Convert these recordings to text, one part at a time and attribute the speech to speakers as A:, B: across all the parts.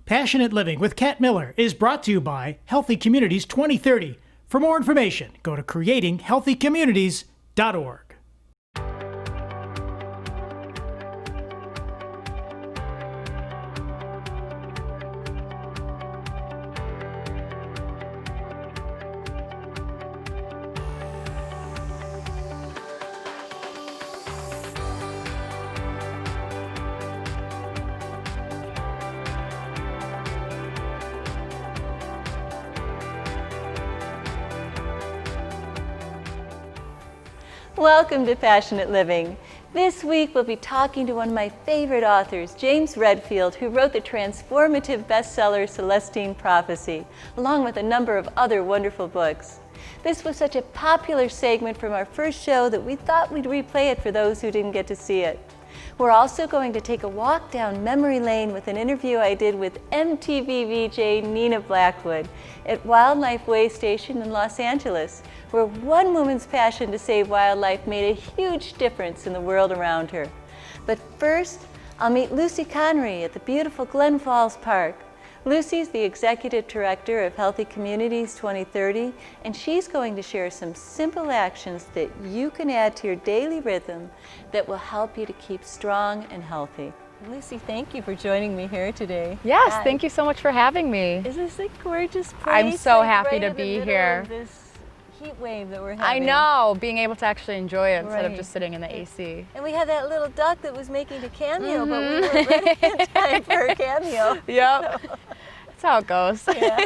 A: Passionate Living with Kat Miller is brought to you by Healthy Communities 2030. For more information, go to creatinghealthycommunities.org.
B: Welcome to Passionate Living. This week we'll be talking to one of my favorite authors, James Redfield, who wrote the transformative bestseller Celestine Prophecy, along with a number of other wonderful books. This was such a popular segment from our first show that we thought we'd replay it for those who didn't get to see it. We're also going to take a walk down memory lane with an interview I did with MTV VJ Nina Blackwood at Wildlife Waystation in Los Angeles, where one woman's passion to save wildlife made a huge difference in the world around her. But first, I'll meet Lucy Connery at the beautiful Glen Falls Park. Lucy's the Executive Director of Healthy Communities 2030, and she's going to share some simple actions that you can add to your daily rhythm that will help you to keep strong and healthy. Lucy, thank you for joining me here today.
C: Yes, thank you so much for having me.
B: Is this a gorgeous place?
C: I'm so happy
B: right
C: to
B: in the
C: be
B: middle
C: here.
B: of this heat wave that we're having.
C: I know, being able to actually enjoy it instead of
B: Right.
C: just sitting in the AC.
B: And we had that little duck that was making a cameo, but we weren't ready in time for a cameo.
C: Yep, that's how it goes.
B: Yeah.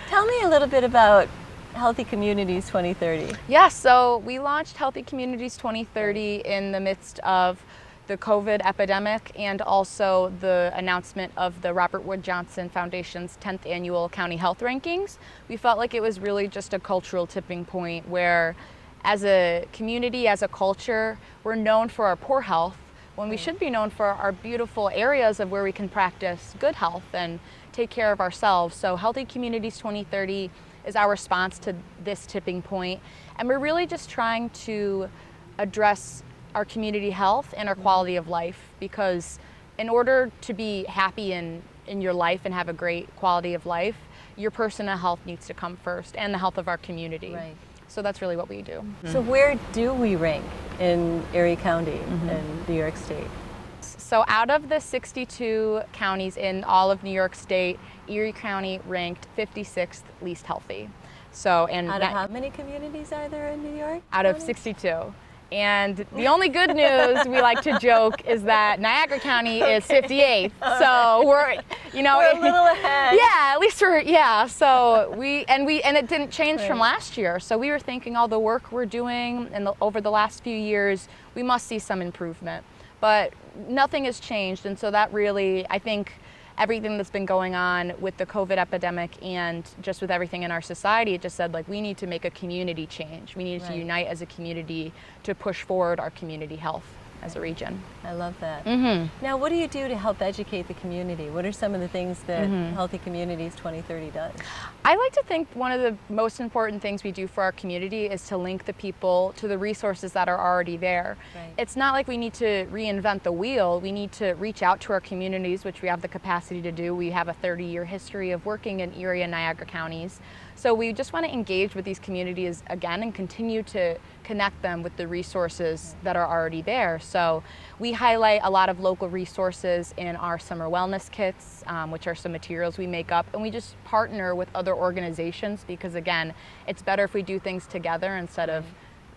B: Tell me a little bit about Healthy Communities 2030.
C: Yeah, so we launched Healthy Communities 2030 in the midst of the COVID epidemic and also the announcement of the Robert Wood Johnson Foundation's 10th annual county health rankings. We felt like it was really just a cultural tipping point where as a community, as a culture, we're known for our poor health when we should be known for our beautiful areas of where we can practice good health and take care of ourselves. So Healthy Communities 2030 is our response to this tipping point, and we're really just trying to address our community health and our quality of life, because in order to be happy in your life and have a great quality of life, your personal health needs to come first and the health of our community.
B: Right.
C: So that's really what we do.
B: So where do we rank in Erie County in New York State?
C: So out of the 62 counties in all of New York State, Erie County ranked 56th least healthy. So, and
B: Out of how many communities are there in New York?
C: out of 62. And the only good news we like to joke is that Niagara County is 58th. So we're, you know,
B: We're a little ahead.
C: Yeah, at least we're, yeah. So and it didn't change from
B: Right.
C: last year. So we were thinking all the work we're doing over the last few years, we must see some improvement. But nothing has changed. And so that really, I think, everything that's been going on with the COVID epidemic and just with everything in our society, it just said, like, we need to make a community change. We need to
B: Right.
C: unite as a community to push forward our community health as a region.
B: I love that.
C: Mm-hmm.
B: Now, what do you do to help educate the community? What are some of the things that
C: Mm-hmm.
B: Healthy Communities 2030 does?
C: I like to think one of the most important things we do for our community is to link the people to the resources that are already there.
B: Right.
C: It's not like we need to reinvent the wheel. We need to reach out to our communities, which we have the capacity to do. We have a 30-year history of working in Erie and Niagara counties. So we just want to engage with these communities again and continue to connect them with the resources that are already there. So we highlight a lot of local resources in our summer wellness kits, which are some materials we make up, and we just partner with other organizations because, again, it's better if we do things together instead of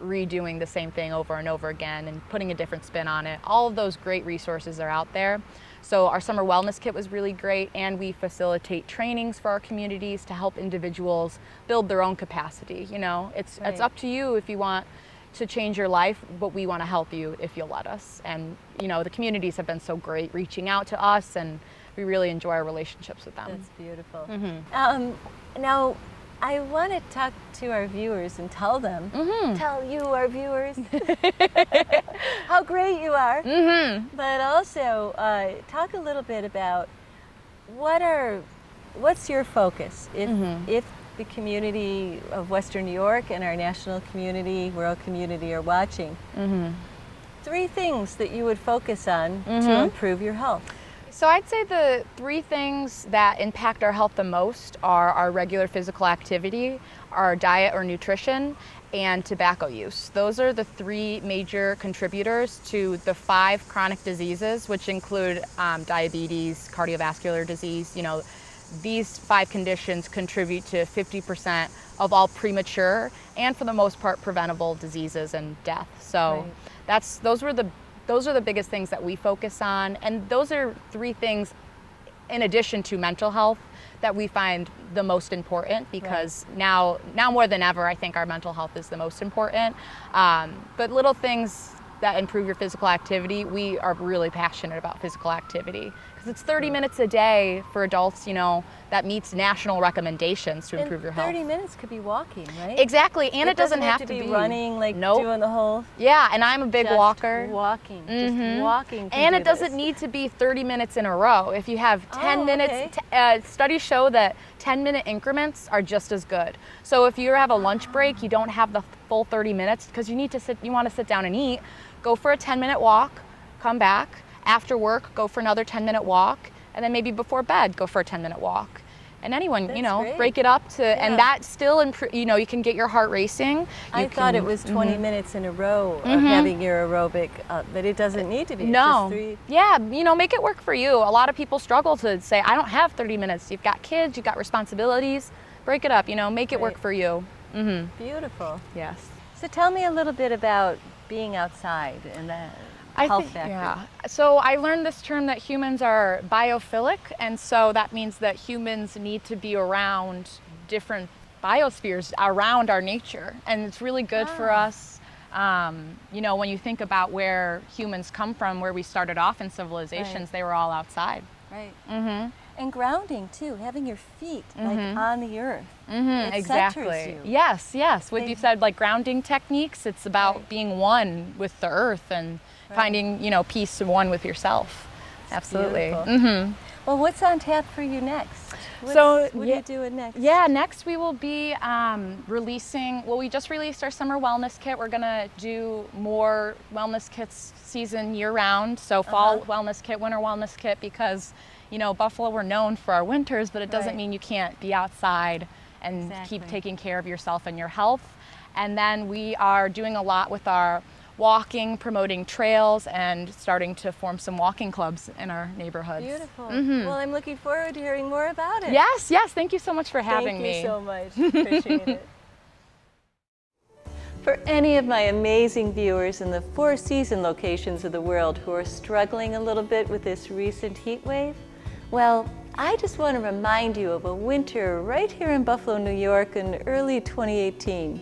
C: redoing the same thing over and over again and putting a different spin on it. All of those great resources are out there. So our summer wellness kit was really great, and we facilitate trainings for our communities to help individuals build their own capacity. You know, it's up to you if you want to change your life, but we want to help you if you'll let us. And you know, the communities have been so great reaching out to us, and we really enjoy our relationships with them.
B: That's beautiful.
C: Mm-hmm.
B: Now, I want to talk to our viewers and tell them, tell you, our viewers, how great you are, but also talk a little bit about what's your focus if the community of Western New York and our national community, world community are watching. 3 things that you would focus on to improve your health.
C: So I'd say the three things that impact our health the most are our regular physical activity, our diet or nutrition, and tobacco use. Those are the three major contributors to the 5 chronic diseases, which include diabetes, cardiovascular disease. These 5 conditions contribute to 50% of all premature and, for the most part, preventable diseases and death. So those are the biggest things that we focus on, and those are 3 things in addition to mental health that we find the most important, because now more than ever, I think our mental health is the most important. But little things that improve your physical activity, we are really passionate about physical activity, because it's 30 minutes a day for adults, that meets national recommendations to improve your health.
B: 30 minutes could be walking, right?
C: Exactly, and it doesn't have to
B: be
C: be
B: running, doing the whole...
C: Yeah, and I'm a big walker.
B: Walking, just walking.
C: And it doesn't need to be 30 minutes in a row. If you have 10 minutes, studies show that 10-minute increments are just as good. So if you have a lunch break, you don't have the full 30 minutes because you want to sit down and eat, go for a 10-minute walk, come back. After work, go for another 10-minute walk, and then maybe before bed, go for a 10-minute walk. And anyone,
B: great.
C: break it up to, and that still, you can get your heart racing.
B: I thought it was 20 minutes in a row of having your aerobic, but it doesn't need to be.
C: No.
B: It's just 3.
C: Yeah, make it work for you. A lot of people struggle to say, I don't have 30 minutes. You've got kids, you've got responsibilities. Break it up, make it work for you.
B: Beautiful.
C: Yes.
B: So tell me a little bit about being outside and the health factor.
C: Yeah. So I learned this term that humans are biophilic, and so that means that humans need to be around different biospheres around our nature, and it's really good for us. When you think about where humans come from, where we started off in civilizations, they were all outside.
B: Right. And grounding too, having your feet like on the earth. It
C: Exactly.
B: centers you.
C: Yes. What you said, like grounding techniques, it's about being one with the earth and finding, peace and one with yourself. Absolutely.
B: Well, what's on tap for you next? What are you doing next?
C: Yeah, next we will be we just released our summer wellness kit. We're gonna do more wellness kits season year round. So fall wellness kit, winter wellness kit, because Buffalo, we're known for our winters, but it doesn't mean you can't be outside and keep taking care of yourself and your health. And then we are doing a lot with our walking, promoting trails, and starting to form some walking clubs in our neighborhoods.
B: Beautiful. Well, I'm looking forward to hearing more about it.
C: Yes. Thank you so much for having me.
B: Thank you so much. Appreciate it. For any of my amazing viewers in the 4 season locations of the world who are struggling a little bit with this recent heat wave, well, I just want to remind you of a winter right here in Buffalo, New York in early 2018.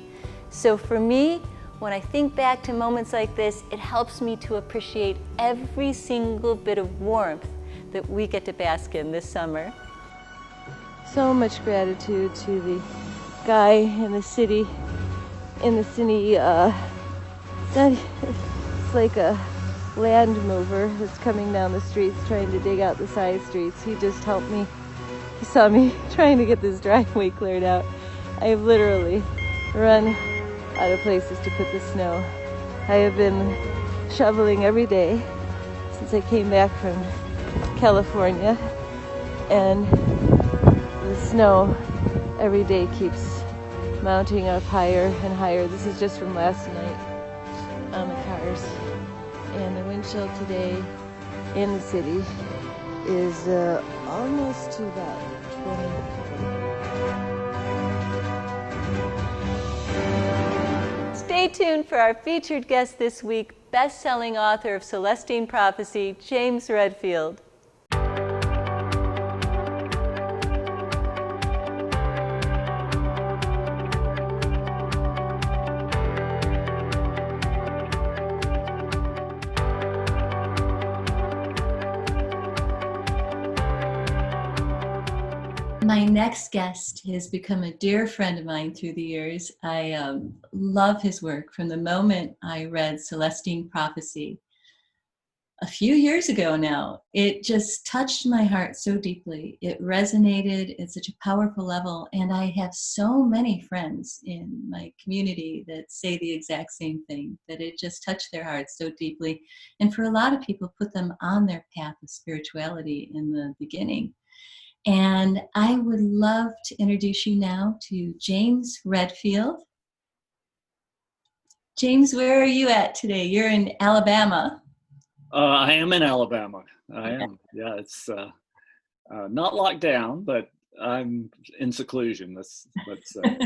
B: So for me, when I think back to moments like this, it helps me to appreciate every single bit of warmth that we get to bask in this summer. So much gratitude to the guy in the city, it's like a land mover that's coming down the streets trying to dig out the side streets. He just helped me. He saw me trying to get this driveway cleared out. I've literally run out of places to put the snow. I have been shoveling every day since I came back from California, and the snow every day keeps mounting up higher and higher. This is just from last night on the cars. And the wind chill today in the city is almost to about 20. Stay tuned for our featured guest this week, best-selling author of Celestine Prophecy, James Redfield.
D: My next guest has become a dear friend of mine through the years. I love his work from the moment I read Celestine Prophecy. a few years ago now. It just touched my heart so deeply. It resonated at such a powerful level. And I have so many friends in my community that say the exact same thing, that it just touched their hearts so deeply. And for a lot of people, put them on their path of spirituality in the beginning. And I would love to introduce you now to James Redfield. James, where are you at today? You're in Alabama.
E: I am in Alabama. I am. Yeah, it's not locked down, but I'm in seclusion. Let's say.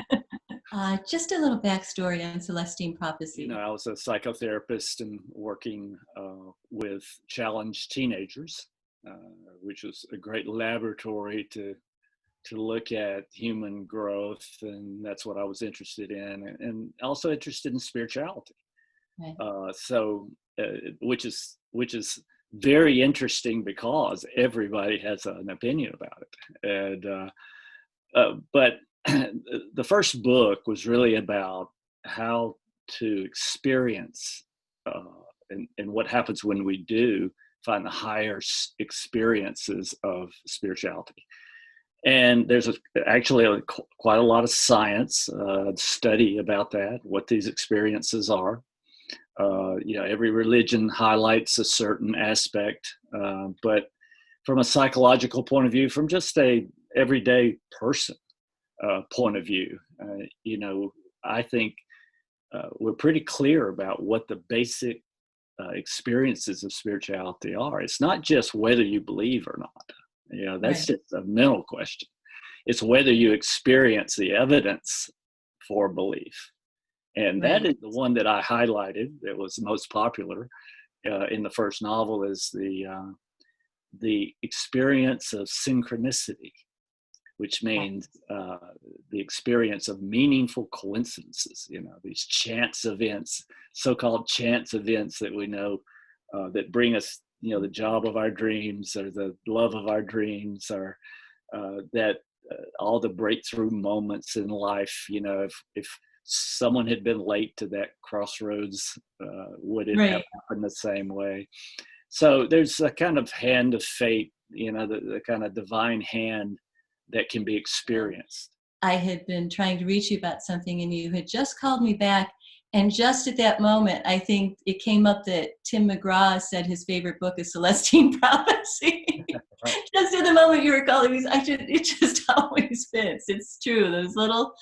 D: Just a little backstory on Celestine Prophecy.
E: You know, I was a psychotherapist and working with challenged teenagers, which was a great laboratory to look at human growth, and that's what I was interested in, and also interested in spirituality. Right. Which is very interesting because everybody has an opinion about it. And but the first book was really about how to experience and what happens when we do find the higher experiences of spirituality. And there's actually quite a lot of science study about that, what these experiences are. Every religion highlights a certain aspect, but from a psychological point of view, from just a everyday person point of view, I think we're pretty clear about what the basic experiences of spirituality are. It's not just whether you believe or not. That's just a mental question. It's whether you experience the evidence for belief. And that is the one that I highlighted that was most popular in the first novel, is the experience of synchronicity, which means the experience of meaningful coincidences, these chance events, so-called chance events that we know that bring us, the job of our dreams or the love of our dreams, or that all the breakthrough moments in life, if someone had been late to that crossroads, would it have happened the same way? So there's a kind of hand of fate, the kind of divine hand that can be experienced.
D: I had been trying to reach you about something, and you had just called me back. And just at that moment, I think it came up that Tim McGraw said his favorite book is Celestine Prophecy. Just at the moment you were calling me, it just always fits. It's true. Those little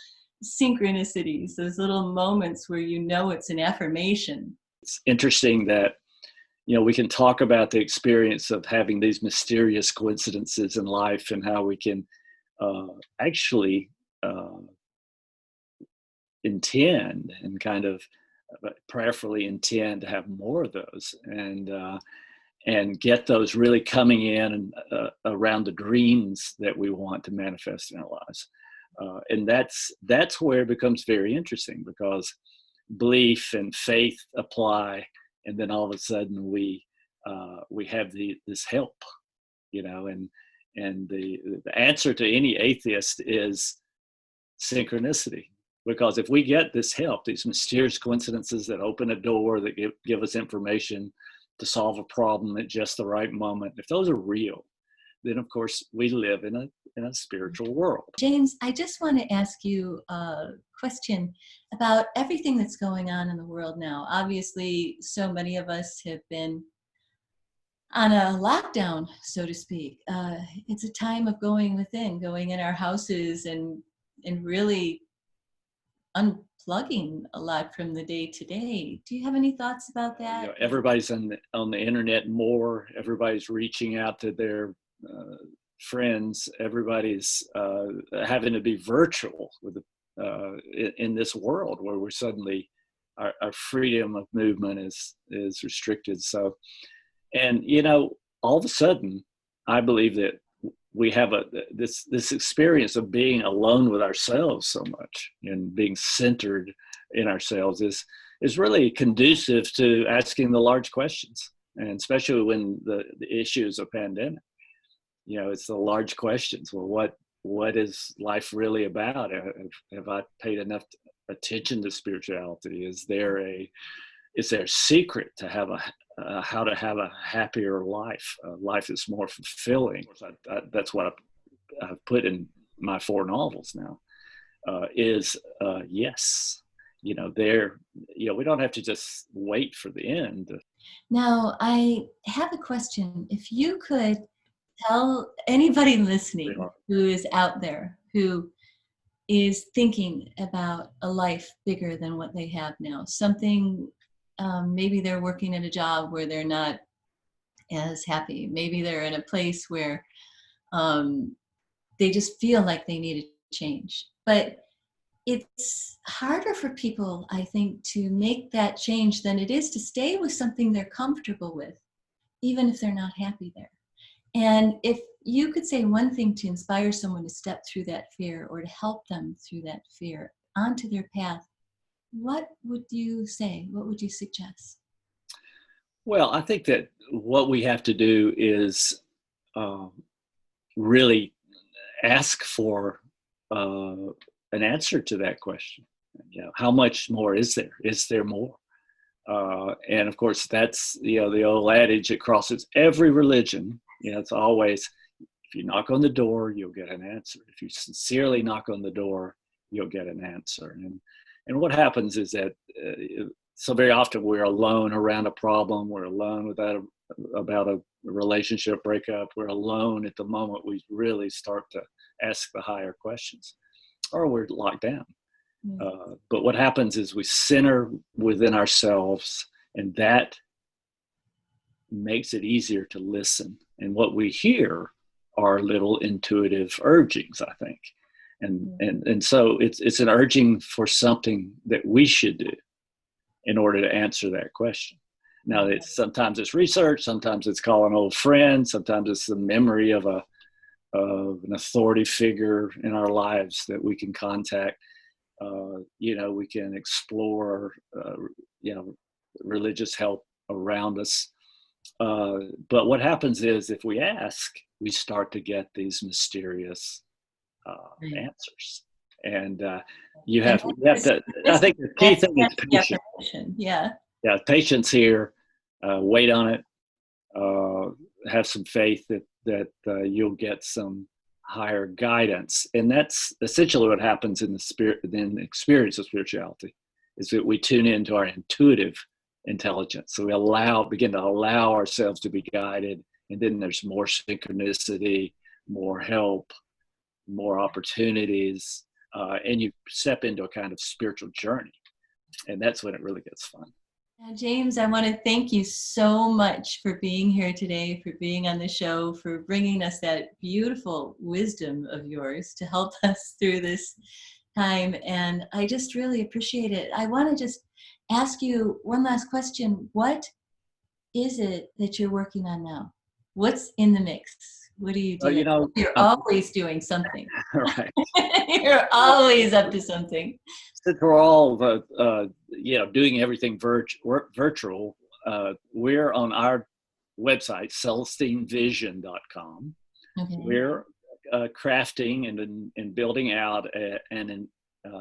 D: synchronicities, those little moments where it's an affirmation.
E: It's interesting that, we can talk about the experience of having these mysterious coincidences in life and how we can actually intend and kind of prayerfully intend to have more of those, and get those really coming in and around the dreams that we want to manifest in our lives. And that's where it becomes very interesting, because belief and faith apply, and then all of a sudden we have this help, and the answer to any atheist is synchronicity. Because if we get this help, these mysterious coincidences that open a door, that give us information to solve a problem at just the right moment, if those are real, then of course we live in a spiritual world.
D: James, I just want to ask you a question about everything that's going on in the world now. Obviously, so many of us have been on a lockdown, so to speak. It's a time of going within, going in our houses and really unplugging a lot from the day to day. Do you have any thoughts about that?
E: Everybody's on the internet more. Everybody's reaching out to their friends. Everybody's having to be virtual with in this world where we're suddenly our freedom of movement is restricted. So, and all of a sudden, I believe that we have this experience of being alone with ourselves so much, and being centered in ourselves is really conducive to asking the large questions, and especially when the issue is a pandemic. It's the large questions. Well, what is life really about? Have I paid enough attention to spirituality? Is there a secret to have how to have a happier life. Life is more fulfilling. That's what I've put in my 4 novels now. Is yes, we don't have to just wait for the end.
D: Now, I have a question. If you could tell anybody listening who is out there, who is thinking about a life bigger than what they have now, something, maybe they're working at a job where they're not as happy. Maybe they're in a place where they just feel like they need a change. But it's harder for people, I think, to make that change than it is to stay with something they're comfortable with, even if they're not happy there. And if you could say one thing to inspire someone to step through that fear or to help them through that fear onto their path, what would you say? What would you suggest?
E: Well, I think that what we have to do is really ask for an answer to that question. How much more is there? Is there more? And of course, that's the old adage that crosses every religion. It's always, if you knock on the door, you'll get an answer. If you sincerely knock on the door, you'll get an answer. And what happens is that so very often we're alone around a problem. We're alone about a relationship breakup. We're alone at the moment we really start to ask the higher questions, or we're locked down. But what happens is we center within ourselves, and that makes it easier to listen. And what we hear are little intuitive urgings, I think. And so it's an urging for something that we should do in order to answer that question. Now, sometimes it's research, sometimes it's calling an old friend, sometimes it's the memory of an authority figure in our lives that we can contact. We can explore, religious help around us. But what happens is, if we ask, we start to get these mysterious answers. And you have to, I think the key thing is patience.
D: Yeah,
E: patience here. Wait on it. Have some faith that you'll get some higher guidance. And that's essentially what happens in the experience of spirituality, is that we tune into our intuitive intelligence. So we begin to allow ourselves to be guided, and then there's more synchronicity, more help, more opportunities, and you step into a kind of spiritual journey. And that's when it really gets fun.
D: Now, James, I want to thank you so much for being here today, for being on the show, for bringing us that beautiful wisdom of yours to help us through this time. And I just really appreciate it. I want to just ask you one last question. What is it that you're working on now? What's in the mix? What are you doing? You're always doing something.
E: Right.
D: You're always up to something.
E: Since we're all, doing everything virtual, we're on our website, celestinevision.com. Okay. We're crafting and building out an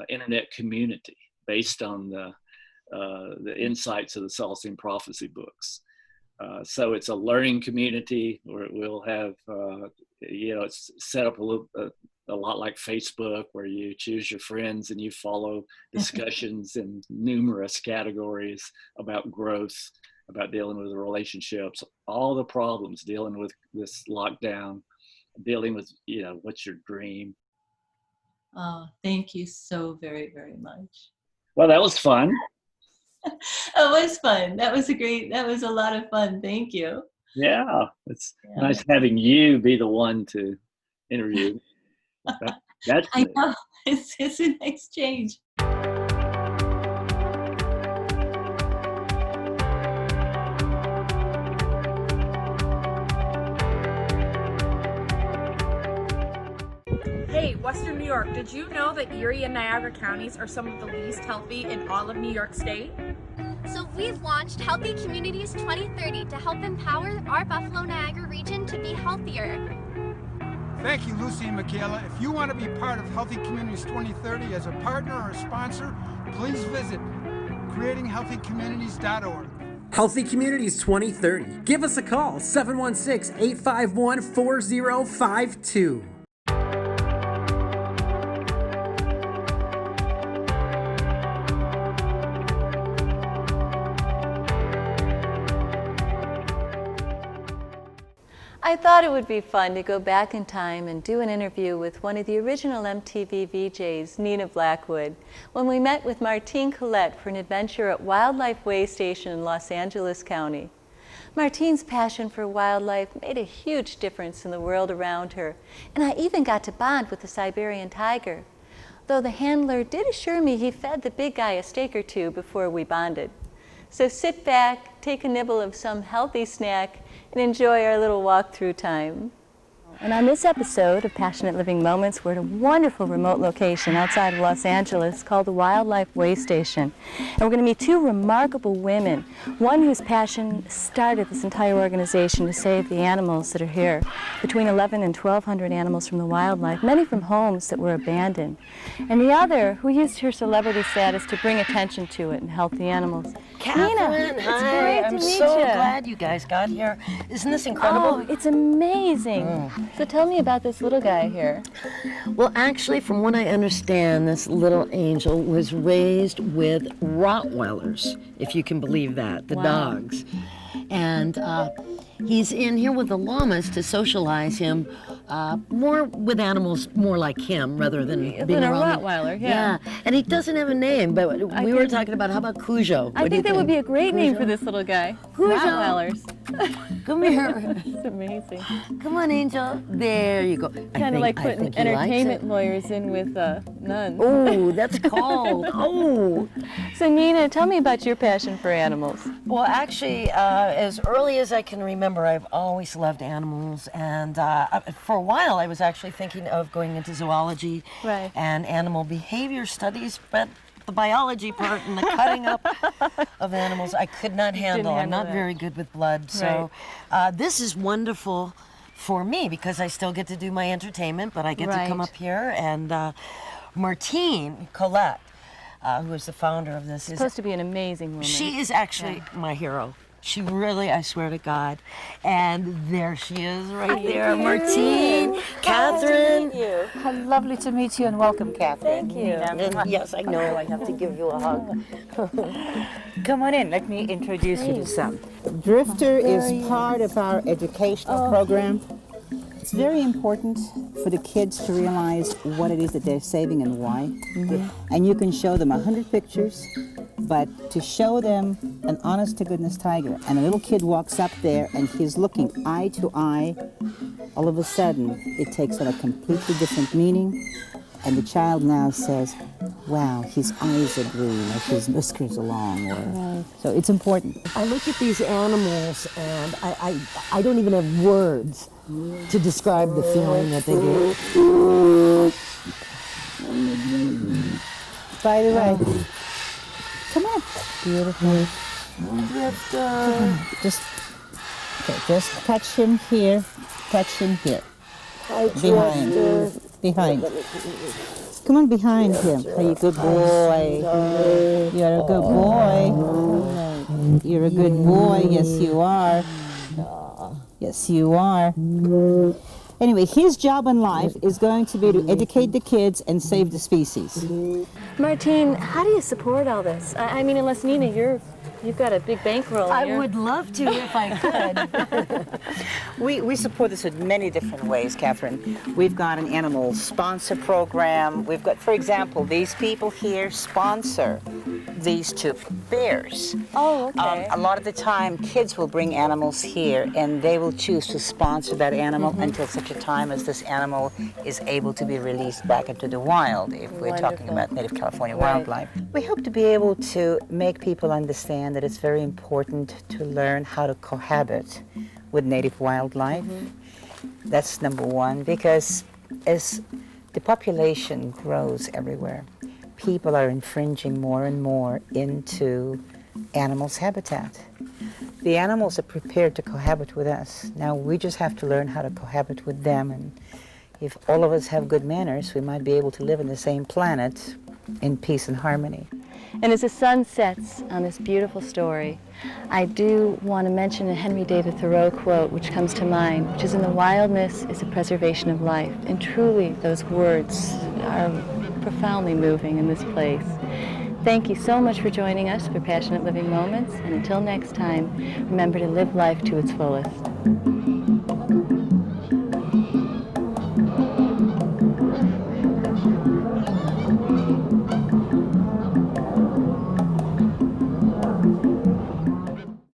E: internet community based on the insights of the Celestine Prophecy books. So it's a learning community where we'll have, it's set up a lot like Facebook, where you choose your friends and you follow discussions in numerous categories about growth, about dealing with relationships, all the problems, dealing with this lockdown, dealing with, what's your dream.
D: Oh, thank you so very, very much.
E: Well, that was fun.
D: It was fun. That was a lot of fun. Thank you.
E: Yeah, it's nice having you be the one to interview. That's
D: I know. It's a nice change.
F: Hey, Western New York, did you know that Erie and Niagara counties are some of the least healthy in all of New York State?
G: So we've launched Healthy Communities 2030 to help empower our Buffalo Niagara region to be healthier.
H: Thank you, Lucy and Michaela. If you want to be part of Healthy Communities 2030 as a partner or a sponsor, please visit creatinghealthycommunities.org.
I: Healthy Communities 2030. Give us a call, 716-851-4052.
B: I thought it would be fun to go back in time and do an interview with one of the original MTV VJs, Nina Blackwood, when we met with Martine Colette for an adventure at Wildlife Waystation in Los Angeles County. Martine's passion for wildlife made a huge difference in the world around her, and I even got to bond with the Siberian tiger, though the handler did assure me he fed the big guy a steak or two before we bonded. So sit back, take a nibble of some healthy snack, and enjoy our little walk-through time. And on this episode of Passionate Living Moments, we're at a wonderful remote location outside of Los Angeles called the Wildlife Waystation. And we're going to meet two remarkable women, one whose passion started this entire organization to save the animals that are here, between 11 and 1,200 animals from the wildlife, many from homes that were abandoned. And the other who used her celebrity status to bring attention to it and help the animals.
J: Catherine,
B: Nina,
J: hi.
B: it's great
J: I'm
B: to meet
J: so
B: you.
J: glad you guys got here. Isn't this incredible?
B: Oh, it's amazing. So tell me about this little guy here.
J: Well, actually, from what I understand, this little angel was raised with Rottweilers, if you can believe that, the dogs. And he's in here with the llamas to socialize him more with animals more like him rather than being
B: a
J: around
B: Rottweiler,
J: yeah. And he doesn't have a name, but we were talking about, how about Cujo?
B: I think that would be a great name for this little guy. Rottweilers.
J: Come here.
B: It's amazing.
J: Come on, Angel. There you go.
B: Kind of like putting entertainment lawyers in with nuns.
J: Oh, that's called. Oh.
B: So Nina, tell me about your passion for animals.
J: Well, actually, as early as I can remember, I've always loved animals, and for a while I was actually thinking of going into zoology and animal behavior studies, but the biology part and the cutting up of animals I could not handle. I'm not very good with blood, so this is wonderful for me because I still get to do my entertainment, but I get to come up here, and Martine Colette, who is the founder of this,
B: supposed to be an amazing woman.
J: She is actually my hero. She really, I swear to God. And there she is right there, Martine, Catherine.
K: How lovely to meet you, and welcome, Catherine.
B: Thank you.
J: And yes, I know, I have to give you a hug.
K: Come on in, let me introduce you to some. Drifter is part of our educational program. It's very important for the kids to realize what it is that they're saving and why. And you can show them 100 pictures, but to show them an honest-to-goodness tiger, and a little kid walks up there and he's looking eye to eye, all of a sudden it takes on a completely different meaning, and the child now says, wow, his eyes are green, or his whiskers are long, or so it's important.
J: I look at these animals and I don't even have words to describe the feeling that they get.
K: By the way, come on. Beautiful.
J: Drifter.
K: Just touch him here. Touch him here. Behind. Come on, behind him. Are you a good boy? You're a good boy. You're a good boy. Yes, you are. Yes, you are. Anyway, his job in life is going to be to educate the kids and save the species.
B: Martine, how do you support all this? I mean, unless Nina, you've got a big bankroll.
J: I would love to if I could.
K: We support this in many different ways, Catherine. We've got an animal sponsor program. We've got, for example, these people here sponsor these two bears.
B: Oh, okay.
K: A lot of the time, kids will bring animals here, and they will choose to sponsor that animal until such a time as this animal is able to be released back into the wild, if we're talking about native California wildlife. We hope to be able to make people understand that it's very important to learn how to cohabit with native wildlife. That's number one, because as the population grows everywhere, people are infringing more and more into animals' habitat. The animals are prepared to cohabit with us. Now we just have to learn how to cohabit with them, and if all of us have good manners, we might be able to live on the same planet in peace and harmony.
B: And as the sun sets on this beautiful story, I do want to mention a Henry David Thoreau quote which comes to mind, which is, "In the wildness is the preservation of life." And truly, those words are profoundly moving in this place. Thank you so much for joining us for Passionate Living Moments, and until next time, remember to live life to its fullest.